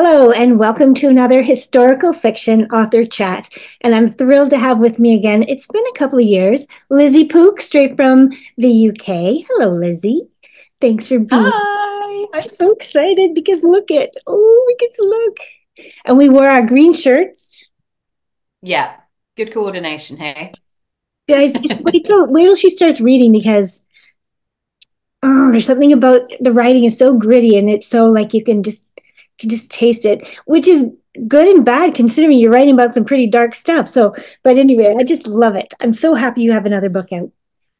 Hello, and welcome to another historical fiction author chat. And I'm thrilled to have with me again. It's been a couple of years. Lizzie Pook, straight from the UK. Hello, Lizzie. Thanks for being. Hi. I'm so excited because we get to look. And we wore our green shirts. Yeah, good coordination, hey? Guys, just wait till she starts reading because there's something about the writing is so gritty and it's so like you can just taste it, which is good and bad considering you're writing about some pretty dark stuff. So, but anyway, I just love it. I'm so happy you have another book out.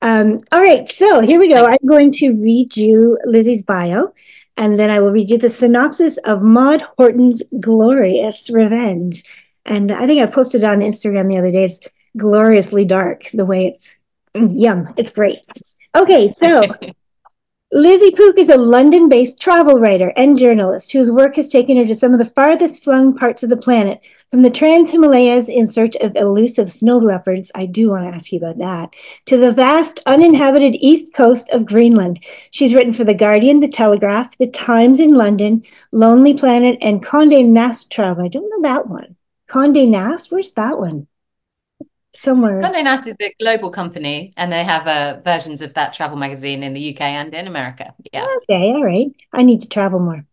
All right, so here we go. Thank I'm going to read you Lizzie's bio, and then I will read you the synopsis of Maude Horton's Glorious Revenge. And I think I posted it on Instagram the other day. It's gloriously dark, the way it's yum. It's great. Okay, so you. Lizzie Pook is a London based travel writer and journalist whose work has taken her to some of the farthest flung parts of the planet, from the Trans Himalayas in search of elusive snow leopards. I do want to ask you about that. To the vast, uninhabited east coast of Greenland. She's written for The Guardian, The Telegraph, The Times in London, Lonely Planet, and Condé Nast Travel. I don't know that one. Condé Nast? Where's that one? Somewhere. Condé Nast is a global company, and they have versions of that travel magazine in the UK and in America. Yeah. Okay, all right. I need to travel more.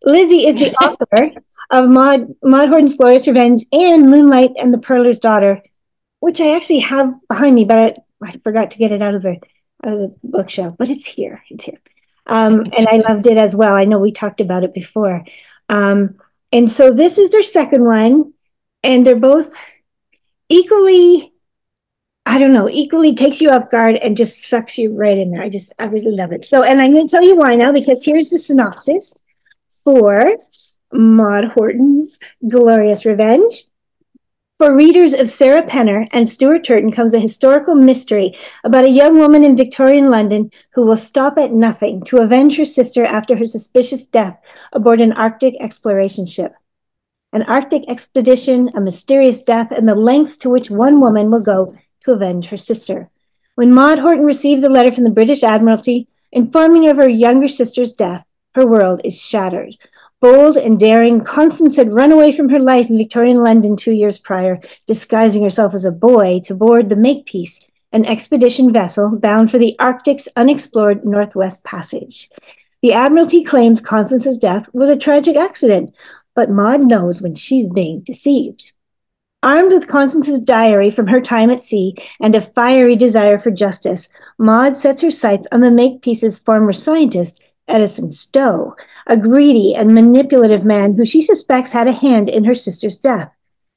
Lizzie is the author of Maude Horton's Glorious Revenge and Moonlight and the Pearler's Daughter, which I actually have behind me, but I forgot to get it out of the bookshelf. But it's here. It's here. And I loved it as well. I know we talked about it before. And so this is their second one, and they're both equally, I don't know, equally takes you off guard and just sucks you right in there. I really love it. So, and I'm going to tell you why now, because here's the synopsis for Maude Horton's Glorious Revenge. For readers of Sarah Penner and Stuart Turton comes a historical mystery about a young woman in Victorian London who will stop at nothing to avenge her sister after her suspicious death aboard an Arctic exploration ship. An Arctic expedition, a mysterious death, and the lengths to which one woman will go to avenge her sister. When Maude Horton receives a letter from the British Admiralty informing of her younger sister's death, her world is shattered. Bold and daring, Constance had run away from her life in Victorian London 2 years prior, disguising herself as a boy to board the Makepeace, an expedition vessel bound for the Arctic's unexplored Northwest Passage. The Admiralty claims Constance's death was a tragic accident, but Maude knows when she's being deceived. Armed with Constance's diary from her time at sea and a fiery desire for justice, Maude sets her sights on the Makepeace's former scientist, Edison Stowe, a greedy and manipulative man who she suspects had a hand in her sister's death.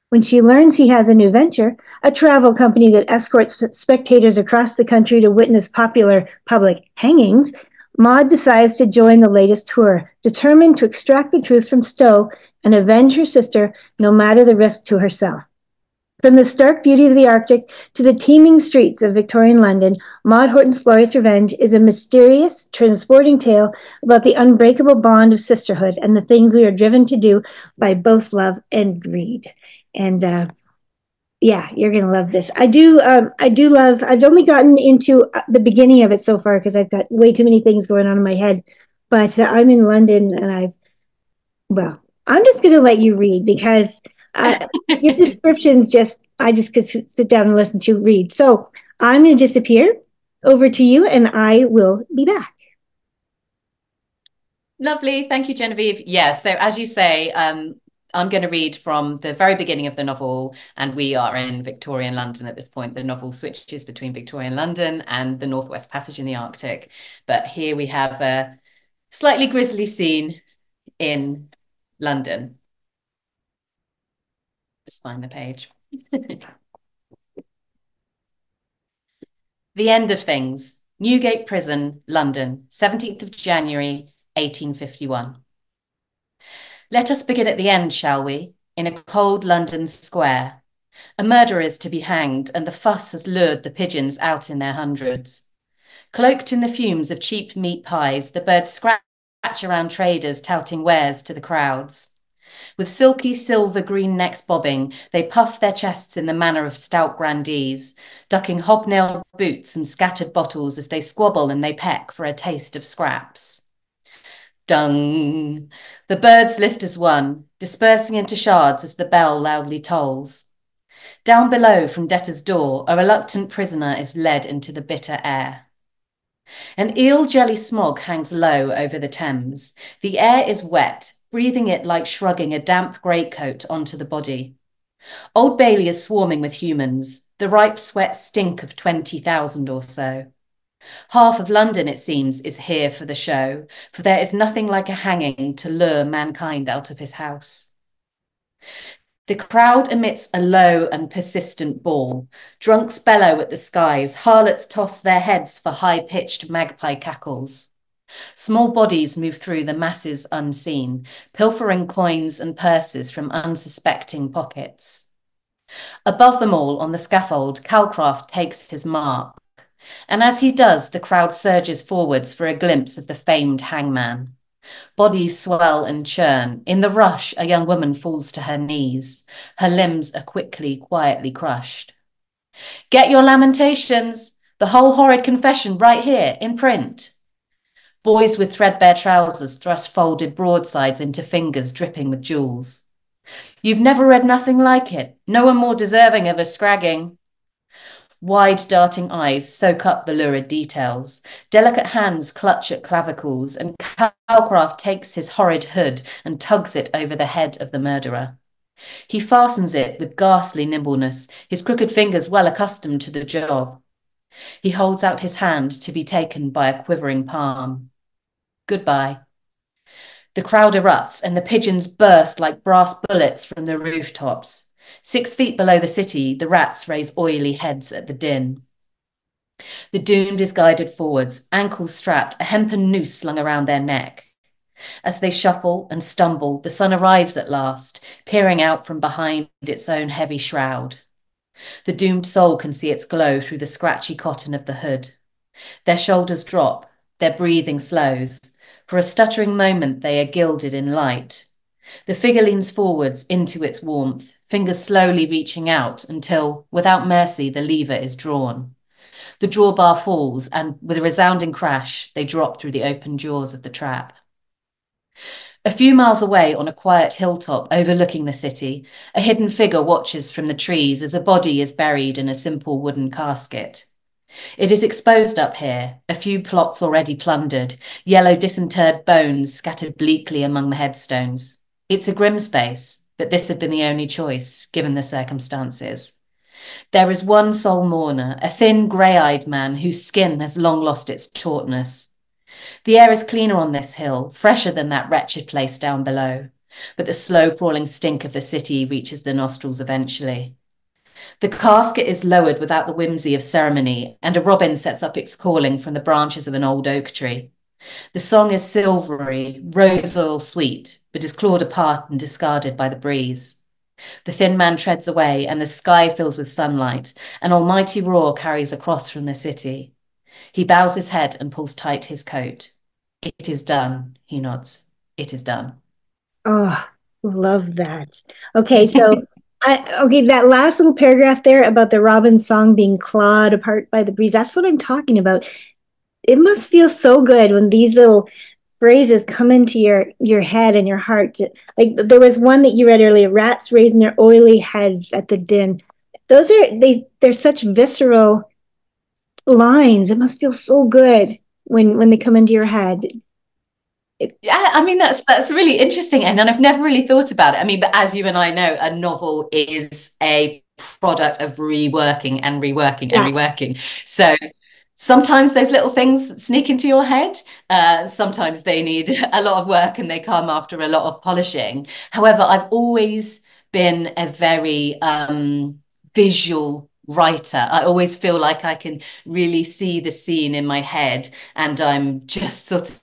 When she learns he has a new venture, a travel company that escorts spectators across the country to witness popular public hangings, Maude decides to join the latest tour, determined to extract the truth from Stowe and avenge her sister, no matter the risk to herself. From the stark beauty of the Arctic to the teeming streets of Victorian London, Maude Horton's Glorious Revenge is a mysterious, transporting tale about the unbreakable bond of sisterhood and the things we are driven to do by both love and greed. And yeah, you're gonna love this. I do love. I've only gotten into the beginning of it so far because I've got way too many things going on in my head. But I'm in London, and well, I'm just gonna let you read because your descriptions I just could sit down and listen to read. So I'm going to disappear over to you and I will be back. Lovely. Thank you, Genevieve. Yeah, so as you say, I'm going to read from the very beginning of the novel, and we are in Victorian London at this point. The novel switches between Victorian London and the Northwest Passage in the Arctic. But here we have a slightly grisly scene in London. Just find the page. The End of Things. Newgate Prison, London, 17th of January, 1851. Let us begin at the end, shall we? In a cold London square. A murderer is to be hanged, and the fuss has lured the pigeons out in their hundreds. Cloaked in the fumes of cheap meat pies, the birds scratch around traders touting wares to the crowds. With silky silver green necks bobbing, they puff their chests in the manner of stout grandees, ducking hobnailed boots and scattered bottles as they squabble and they peck for a taste of scraps. Dung. The birds lift as one, dispersing into shards as the bell loudly tolls. Down below from debtor's door, a reluctant prisoner is led into the bitter air. An eel jelly smog hangs low over the Thames. The air is wet, breathing it like shrugging a damp greatcoat onto the body. Old Bailey is swarming with humans, the ripe sweat stink of 20,000 or so. Half of London, it seems, is here for the show, for there is nothing like a hanging to lure mankind out of his house. The crowd emits a low and persistent bawl. Drunks bellow at the skies, harlots toss their heads for high-pitched magpie cackles. Small bodies move through the masses unseen, pilfering coins and purses from unsuspecting pockets. Above them all, on the scaffold, Calcraft takes his mark, and as he does, the crowd surges forwards for a glimpse of the famed hangman. Bodies swell and churn. In the rush, a young woman falls to her knees. Her limbs are quietly crushed. Get your lamentations, the whole horrid confession right here, in print. Boys with threadbare trousers thrust folded broadsides into fingers dripping with jewels. You've never read nothing like it. No one more deserving of a scragging. Wide darting eyes soak up the lurid details. Delicate hands clutch at clavicles, and Calcraft takes his horrid hood and tugs it over the head of the murderer. He fastens it with ghastly nimbleness, his crooked fingers well accustomed to the job. He holds out his hand to be taken by a quivering palm. Goodbye. The crowd erupts, and the pigeons burst like brass bullets from the rooftops. 6 feet below the city, the rats raise oily heads at the din. The doomed is guided forwards, ankles strapped, a hempen noose slung around their neck. As they shuffle and stumble, the sun arrives at last, peering out from behind its own heavy shroud. The doomed soul can see its glow through the scratchy cotton of the hood. Their shoulders drop, their breathing slows. For a stuttering moment, they are gilded in light. The figure leans forwards into its warmth, fingers slowly reaching out until, without mercy, the lever is drawn. The drawbar falls, and with a resounding crash, they drop through the open jaws of the trap. A few miles away, on a quiet hilltop overlooking the city, a hidden figure watches from the trees as a body is buried in a simple wooden casket. It is exposed up here, a few plots already plundered, yellow disinterred bones scattered bleakly among the headstones. It's a grim space, but this had been the only choice, given the circumstances. There is one sole mourner, a thin, grey-eyed man whose skin has long lost its tautness. The air is cleaner on this hill, fresher than that wretched place down below, but the slow-crawling stink of the city reaches the nostrils eventually. The casket is lowered without the whimsy of ceremony, and a robin sets up its calling from the branches of an old oak tree. The song is silvery, rose oil sweet, but is clawed apart and discarded by the breeze. The thin man treads away, and the sky fills with sunlight. An almighty roar carries across from the city. He bows his head and pulls tight his coat. It is done, he nods. It is done. Oh, love that. Okay, so that last little paragraph there about the robin song being clawed apart by the breeze, that's what I'm talking about. It must feel so good when these little phrases come into your head and your heart. Like there was one that you read earlier, rats raising their oily heads at the din. Those are they're such visceral lines. It must feel so good when they come into your head. Yeah, I mean that's really interesting, and I've never really thought about it. I mean, but as you and I know, a novel is a product of reworking and reworking and reworking. So sometimes those little things sneak into your head. Sometimes they need a lot of work and they come after a lot of polishing. However, I've always been a very visual writer. I always feel like I can really see the scene in my head, and I'm just sort of,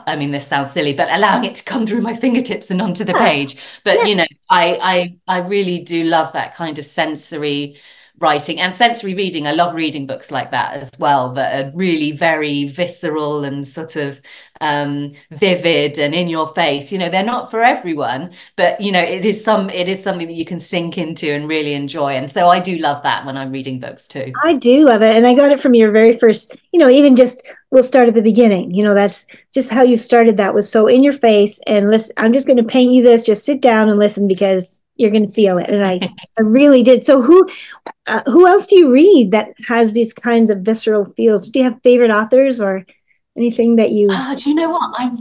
I mean, this sounds silly, but allowing it to come through my fingertips and onto the page. But, you know, I really do love that kind of sensory writing and sensory reading. I love reading books like that as well, that are really very visceral and sort of vivid and in your face. You know, they're not for everyone, but you know, it is something that you can sink into and really enjoy. And so I do love that when I'm reading books too. I do love it. And I got it from your very first, even just we'll start at the beginning. That's just how you started. That was so in your face. And listen, I'm just going to paint you this. Just sit down and listen because you're going to feel it. And I really did. So who else do you read that has these kinds of visceral feels? Do you have favorite authors or anything that you? Do you know what? I'm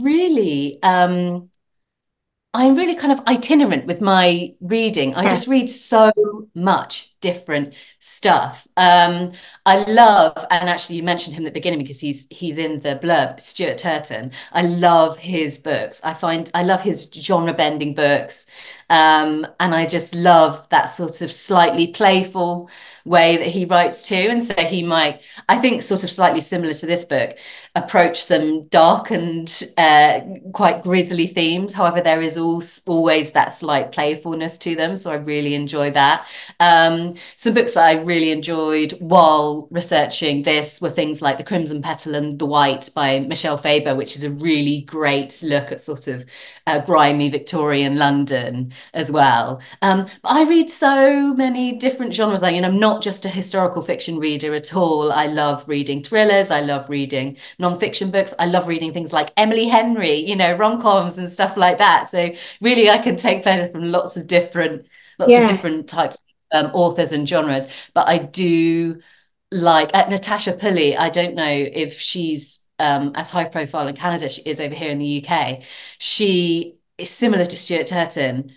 really kind of itinerant with my reading. I just Yes. read so much different stuff. I love, and actually you mentioned him at the beginning because he's in the blurb, Stuart Turton. I love his books. I love his genre bending books. And I just love that sort of slightly playful way that he writes too. And so he might, I think, sort of slightly similar to this book, approach some dark and quite grisly themes. However, there is always that slight playfulness to them. So I really enjoy that. Some books that I really enjoyed while researching this were things like The Crimson Petal and the White by Michelle Faber, which is a really great look at sort of grimy Victorian London as well. But I read so many different genres. I'm not just a historical fiction reader at all. I love reading thrillers. I love reading non-fiction books. I love reading things like Emily Henry, rom-coms and stuff like that. So really, I can take pleasure from lots of Yeah. different types of authors and genres. But I do like Natasha Pulley. I don't know if she's as high profile in Canada as she is over here in the UK. She is similar to Stuart Turton,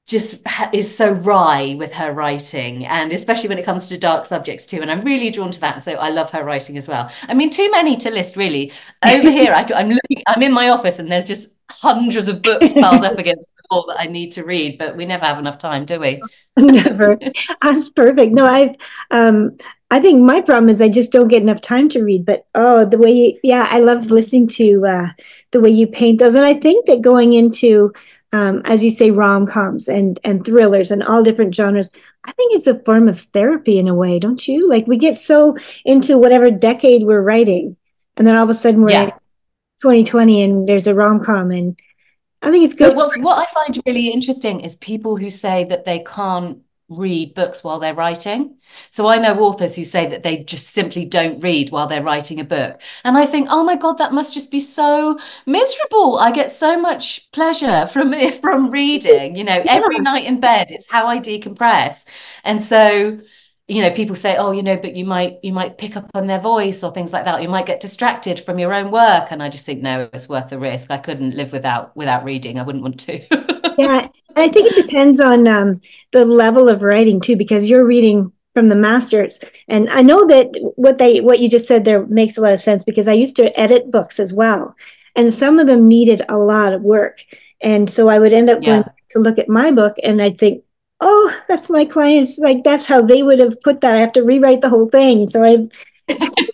just is so wry with her writing, and especially when it comes to dark subjects too. And I'm really drawn to that. And so I love her writing as well. I mean, too many to list, really. Over here, I'm in my office and there's just hundreds of books piled up against the wall that I need to read, but we never have enough time, do we? Never. That's perfect. No, I think my problem is I just don't get enough time to read. But oh, the way yeah, I love listening to the way you paint those. And I think that going into, as you say, rom-coms and thrillers and all different genres, I think it's a form of therapy in a way, don't you? Like we get so into whatever decade we're writing, and then all of a sudden we're in Yeah. 2020 and there's a rom-com, and I think it's good But for what I find really interesting is people who say that they can't read books while they're writing. So I know authors who say that they just simply don't read while they're writing a book. And I think, oh my God, that must just be so miserable. I get so much pleasure from this is reading, every yeah. night in bed. It's how I decompress. And so people say, oh, but you might pick up on their voice or things like that. You might get distracted from your own work. And I just think, no, it's worth the risk. I couldn't live without reading. I wouldn't want to. Yeah, I think it depends on the level of writing too, because you're reading from the masters, and I know that what you just said there makes a lot of sense because I used to edit books as well, and some of them needed a lot of work, and so I would end up going Yeah. to look at my book, and I think, oh, that's my client's like that's how they would have put that. I have to rewrite the whole thing, so I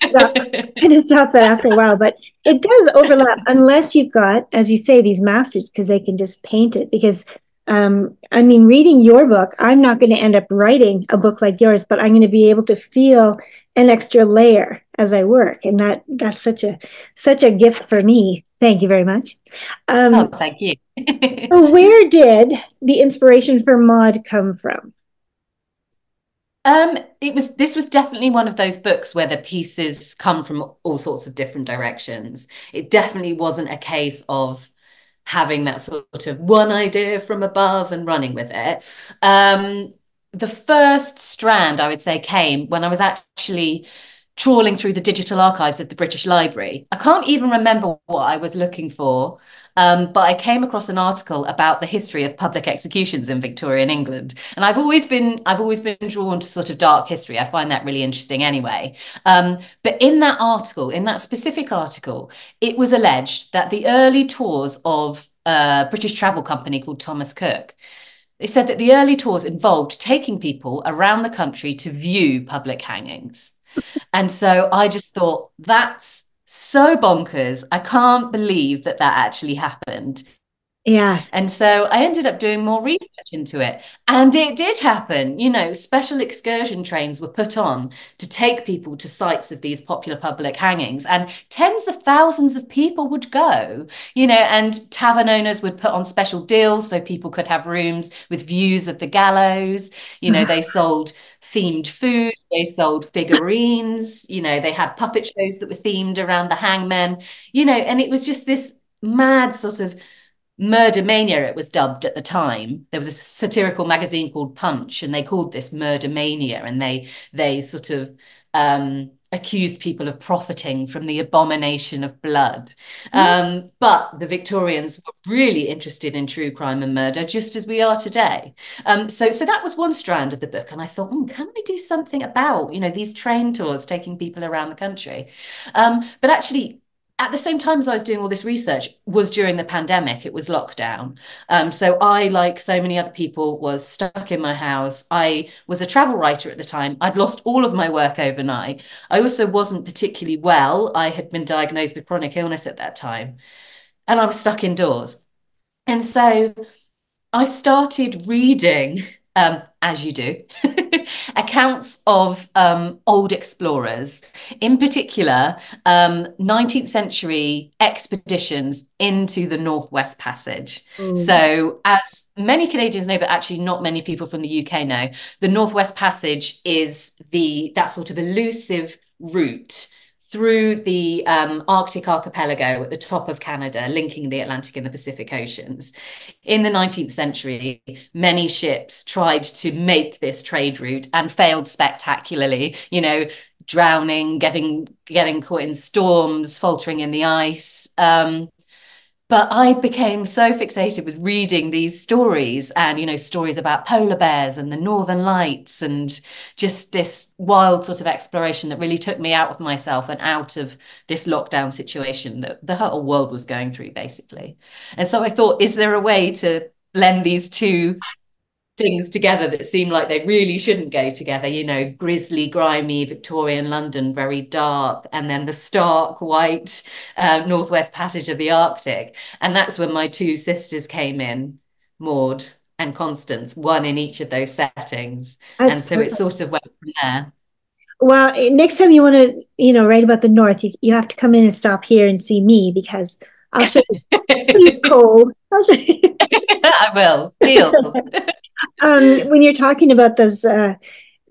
stop kind of stop that after a while, but it does overlap unless you've got, as you say, these masters because they can just paint it. Because I mean, reading your book, I'm not going to end up writing a book like yours, but I'm going to be able to feel an extra layer as I work, and that's such a gift for me. Thank you very much. Oh, Um, thank you. so where did the inspiration for Maude come from? This was definitely one of those books where the pieces come from all sorts of different directions. It definitely wasn't a case of having that sort of one idea from above and running with it. The first strand, I would say, came when I was actually trawling through the digital archives of the British Library. I can't even remember what I was looking for, but I came across an article about the history of public executions in Victorian England, and I've always been drawn to sort of dark history. I find that really interesting anyway. But in that article, in that specific article, it was alleged that the early tours of a British travel company called Thomas Cook, they said that the early tours involved taking people around the country to view public hangings. And so I just thought, that's so bonkers. I can't believe that actually happened. Yeah. And so I ended up doing more research into it. And it did happen. Special excursion trains were put on to take people to sites of these popular public hangings. And tens of thousands of people would go, and tavern owners would put on special deals so people could have rooms with views of the gallows. They sold themed food, they sold figurines, they had puppet shows that were themed around the hangmen, and it was just this mad sort of murder mania, it was dubbed at the time. There was a satirical magazine called Punch, and they called this murder mania, and they sort of accused people of profiting from the abomination of blood. But the Victorians were really interested in true crime and murder, just as we are today. So that was one strand of the book, and I thought, can I do something about these train tours taking people around the country? But actually, at the same time as I was doing all this research was during the pandemic. It was lockdown. So I, like so many other people, was stuck in my house. I was a travel writer at the time. I'd lost all of my work overnight. I also wasn't particularly well. I had been diagnosed with chronic illness at that time, and I was stuck indoors. And so I started reading, as you do, accounts of old explorers, in particular, 19th century expeditions into the Northwest Passage. Mm. So, as many Canadians know, but actually not many people from the UK know, the Northwest Passage is that sort of elusive route through the Arctic archipelago at the top of Canada, linking the Atlantic and the Pacific Oceans. In the 19th century, many ships tried to make this trade route and failed spectacularly, drowning, getting caught in storms, faltering in the ice. But I became so fixated with reading these stories and, stories about polar bears and the Northern Lights and just this wild sort of exploration that really took me out of myself and out of this lockdown situation that the whole world was going through, basically. And so I thought, is there a way to blend these two things together that seem like they really shouldn't go together, grisly, grimy Victorian London, very dark, and then the stark white Northwest Passage of the Arctic. And that's when my two sisters came in, Maude and Constance, one in each of those settings. That's And so it perfect. sort of went from there. Well, next time you want to, write about the North, you have to come in and stop here and see me because I'll show you cold. I'll show you. I will. Deal. When you're talking about those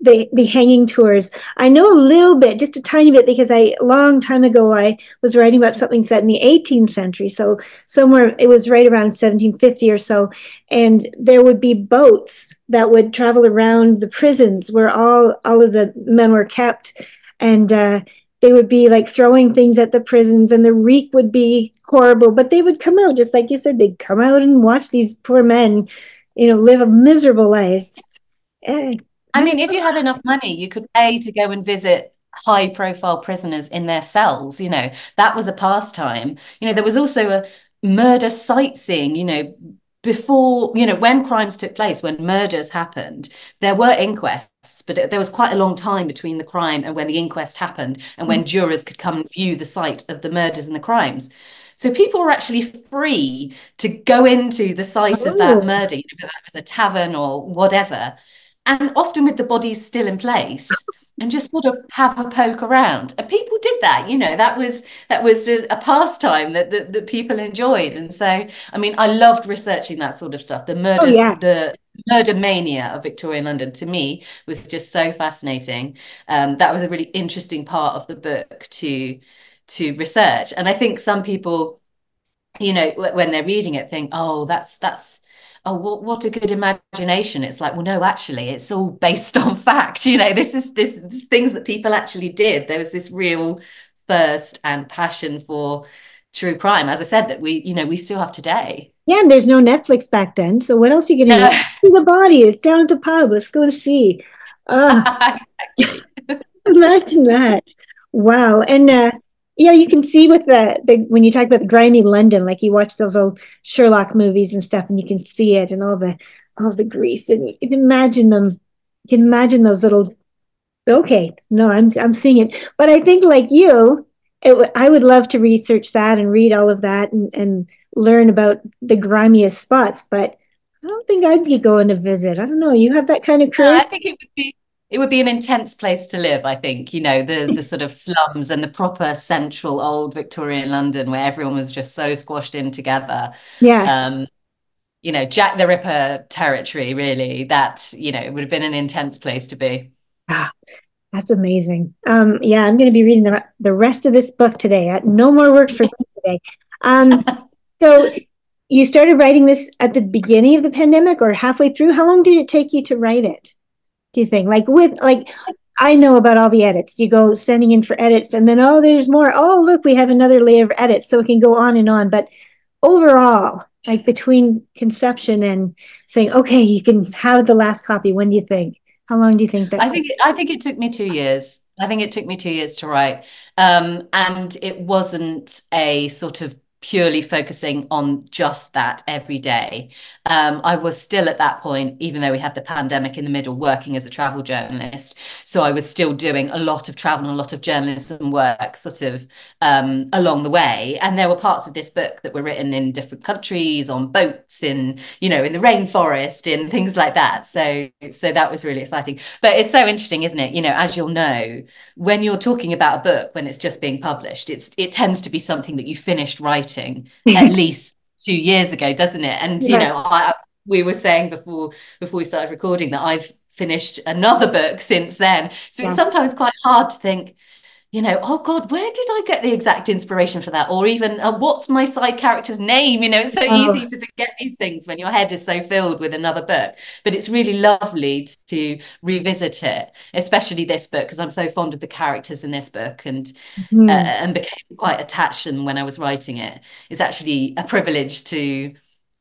the hanging tours, I know a little bit, just a tiny bit, because a long time ago I was writing about something set in the 18th century, so somewhere it was right around 1750 or so, and there would be boats that would travel around the prisons where all of the men were kept, and they would be like throwing things at the prisons, and the reek would be horrible, but they would come out, just like you said, they'd come out and watch these poor men live a miserable life. Eh, I mean, if you had enough money, you could pay to go and visit high profile prisoners in their cells. That was a pastime. There was also a murder sightseeing, before, when crimes took place, when murders happened, there were inquests, but there was quite a long time between the crime and when the inquest happened and when jurors could come and view the site of the murders and the crimes. So people were actually free to go into the site of that oh, murder, whether that was a tavern or whatever, and often with the bodies still in place, and just sort of have a poke around. And people did that, that was a pastime that people enjoyed. And so, I mean, I loved researching that sort of stuff. oh yeah. The murder mania of Victorian London to me was just so fascinating. That was a really interesting part of the book to research. And I think some people, when they're reading it, think, oh, that's oh, what a good imagination. It's like, well, no, actually, it's all based on fact. This things that people actually did. There was this real thirst and passion for true crime, as I said, that we still have today. Yeah, and there's no Netflix back then, so what else are you going to do? See the body. It's down at the pub. Let's go and see. Exactly. Imagine that. Wow. And yeah, you can see with the when you talk about the grimy London, like you watch those old Sherlock movies and stuff, and you can see it and all the grease, and you can imagine them. You can imagine those little. Okay, no, I'm seeing it, but I think like you. I would love to research that and read all of that and learn about the grimiest spots, but I don't think I'd be going to visit. I don't know. You have that kind of Yeah, courage? I think it would be an intense place to live, I think, the sort of slums and the proper central old Victorian London where everyone was just so squashed in together. Yeah. Um, Jack the Ripper territory, really. It would have been an intense place to be. Ah, that's amazing. Yeah, I'm going to be reading the rest of this book today. No more work for me today. So you started writing this at the beginning of the pandemic or halfway through? How long did it take you to write it? Do you think? I know about all the edits. You go sending in for edits and then, oh, there's more. Oh, look, we have another layer of edits. So it can go on and on. But overall, like between conception and saying, okay, you can have the last copy, when do you think? How long do you think that took? I think it took me 2 years. I think it took me 2 years to write. And it wasn't a sort of purely focusing on just that every day. I was still at that point, even though we had the pandemic in the middle, working as a travel journalist. So I was still doing a lot of travel and a lot of journalism work sort of along the way. And there were parts of this book that were written in different countries, on boats, in the rainforest, in things like that. So that was really exciting. But it's so interesting, isn't it? As you'll know, when you're talking about a book, when it's just being published, it tends to be something that you finished writing at least 2 years ago, doesn't it? And Yeah. we were saying before we started recording that I've finished another book since then. So it's Yes. sometimes quite hard to think, oh God, where did I get the exact inspiration for that? Or even, what's my side character's name? It's so Oh, easy to forget these things when your head is so filled with another book. But it's really lovely to revisit it, especially this book, because I'm so fond of the characters in this book and became quite attached to them when I was writing it. It's actually a privilege to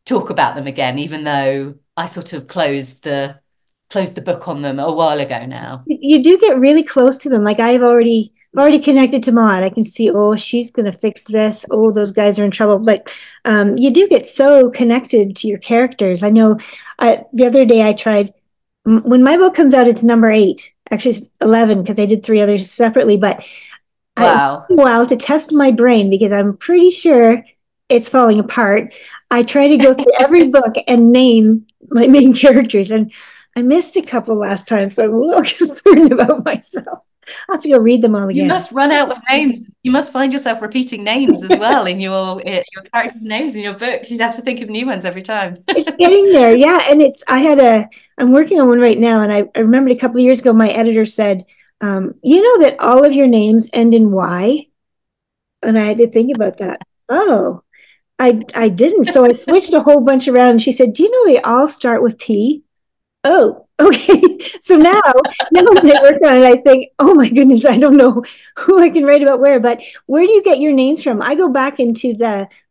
talk about them again, even though I sort of closed the book on them a while ago now. you do get really close to them. Like I've already connected to Maude. I can see, oh, she's going to fix this. Oh, those guys are in trouble. But you do get so connected to your characters. I know the other day I tried, when my book comes out, it's number 8. Actually, it's 11 because I did 3 others separately. But it took Wow. a while to test my brain because I'm pretty sure it's falling apart. I try to go through every book and name my main characters, and I missed a couple last time, so I'm a little concerned about myself. I'll have to go read them all You again. must run out with names. You must find yourself repeating names as well in your characters' names in your books. You'd have to think of new ones every time. It's getting there, yeah. And I'm working on one right now, and I remembered a couple of years ago, my editor said, you know that all of your names end in Y? And I had to think about that. Oh, I didn't. So I switched a whole bunch around. And she said, do you know they all start with T? Oh, okay. So now when I work on it, I think, oh my goodness, I don't know who I can write about where. But where do you get your names from? I go back into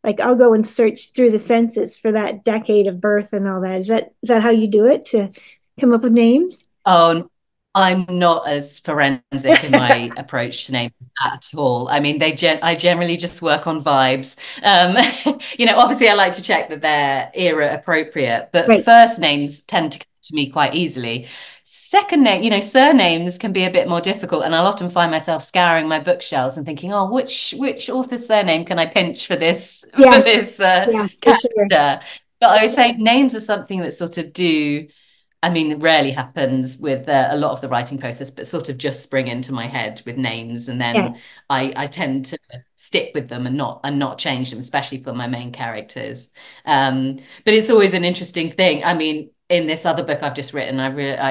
I'll go and search through the census for that decade of birth and all that. Is that how you do it to come up with names? Oh, I'm not as forensic in my approach to names at all. I mean, I generally just work on vibes. Obviously I like to check that they're era appropriate, but Right. first names tend to come to me quite easily. Second name, surnames can be a bit more difficult, and I'll often find myself scouring my bookshelves and thinking, oh, which author's surname can I pinch for this for Yes. this Yes, for sure. character? But I would say names are something that sort of do. I mean, it rarely happens with a lot of the writing process, but sort of just spring into my head with names, and Yeah. then I tend to stick with them and not change them, especially for my main characters. But it's always an interesting thing. I mean, in this other book I've just written,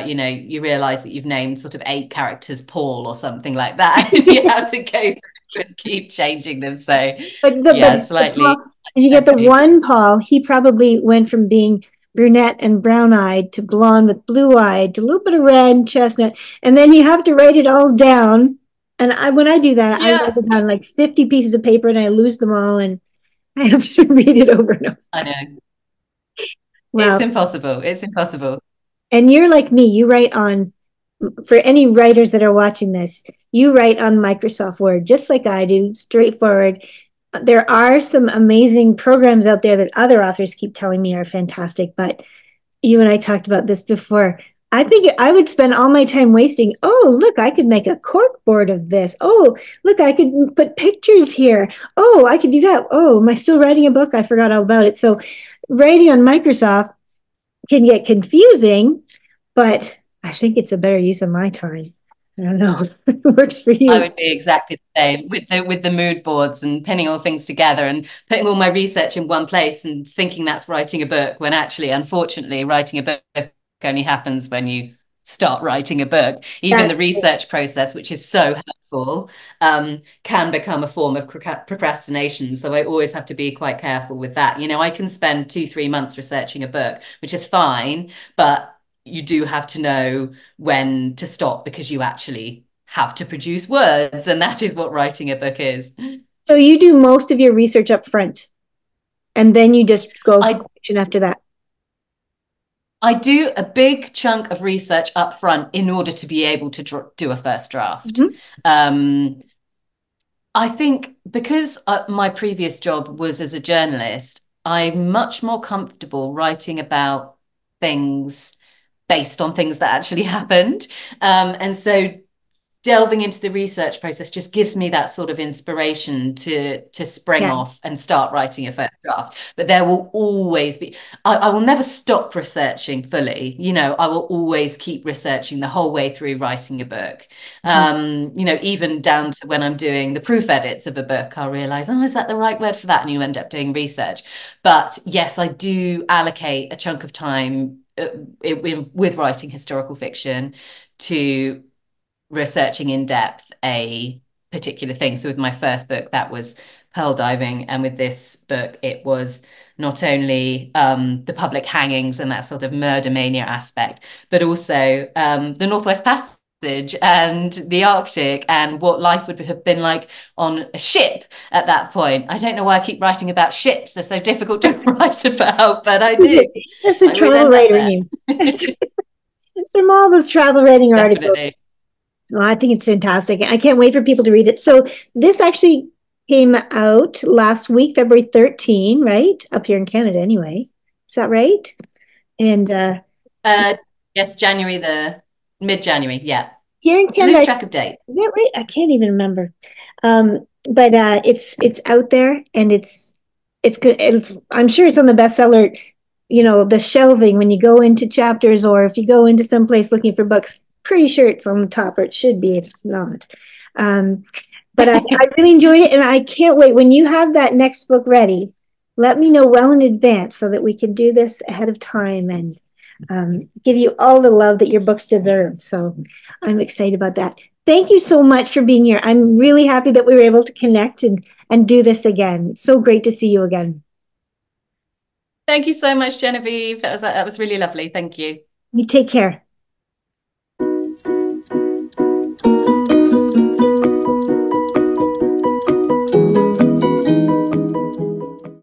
you realize that you've named sort of 8 characters Paul or something like that, and you have to go through and keep changing them. So, yeah, But slightly Paul, did you get the messy. one Paul? He probably went from being brunette and brown eyed to blonde with blue eyed to a little bit of red chestnut, and then you have to write it all down. And when I do that, I write Yeah, it on like 50 pieces of paper and I lose them all, and I have to read it over and over. I know. It's Wow. impossible. It's impossible. And you're like me, you write on, for any writers that are watching this, you write on Microsoft Word, just like I do, straightforward. There are some amazing programs out there that other authors keep telling me are fantastic, but you and I talked about this before. I think I would spend all my time wasting. Oh, look, I could make a cork board of this. Oh, look, I could put pictures here. Oh, I could do that. Oh, am I still writing a book? I forgot all about it. So, writing on Microsoft can get confusing, but I think it's a better use of my time. I don't know. It works for I you. would be exactly the same with the mood boards and pinning all things together and putting all my research in one place and thinking that's writing a book when actually, unfortunately, writing a book only happens when you start writing a book. Even the That's true. research process, which is so helpful, can become a form of procrastination. So I always have to be quite careful with that. You know, I can spend 2-3 months researching a book, which is fine, but you do have to know when to stop because you actually have to produce words, and that is what writing a book is. So you do most of your research up front, and then you just go for I fiction after that. I do a big chunk of research up front in order to be able to do a first draft. Mhm. Um, I think because my previous job was as a journalist, I'm much more comfortable writing about things based on things that actually happened. And so delving into the research process just gives me that sort of inspiration to spring Yeah. off and start writing a first draft. But there will always be, I will never stop researching fully. You know, I will always keep researching the whole way through writing a book. Mhm. You know, even down to when I'm doing the proof edits of a book, I'll realize, oh, is that the right word for that? And you end up doing research. But yes, I do allocate a chunk of time with writing historical fiction to researching in depth a particular thing. So with my first book, that was pearl diving, and with this book, it was not only the public hangings and that sort of murder mania aspect, but also the Northwest Passage and the Arctic and what life would have been like on a ship at that point. I don't know why I keep writing about ships. They're so difficult to write about, but I do. That's a I always travel end up writer in there. you. It's from all those travel writing articles. Definitely. Well, I think it's fantastic. I can't wait for people to read it. So this actually came out last week, February 13, right? Up here in Canada anyway. Is that right? And Uh, yes, January, the mid-January. Yeah. here in I lose Canada, track of date. is that right? I can't even remember. But it's out there and it's good. It's I'm sure it's on the bestseller, the shelving when you go into chapters or if you go into some place looking for books, pretty sure it's on the top or it should be if it's not. Um, but I really enjoyed it and I can't wait. When you have that next book ready, let me know well in advance so that we can do this ahead of time and give you all the love that your books deserve. So I'm excited about that. Thank you so much for being here. I'm really happy that we were able to connect and do this again. It's so great to see you again. Thank you so much, Genevieve. That was really lovely. Thank you. You take care.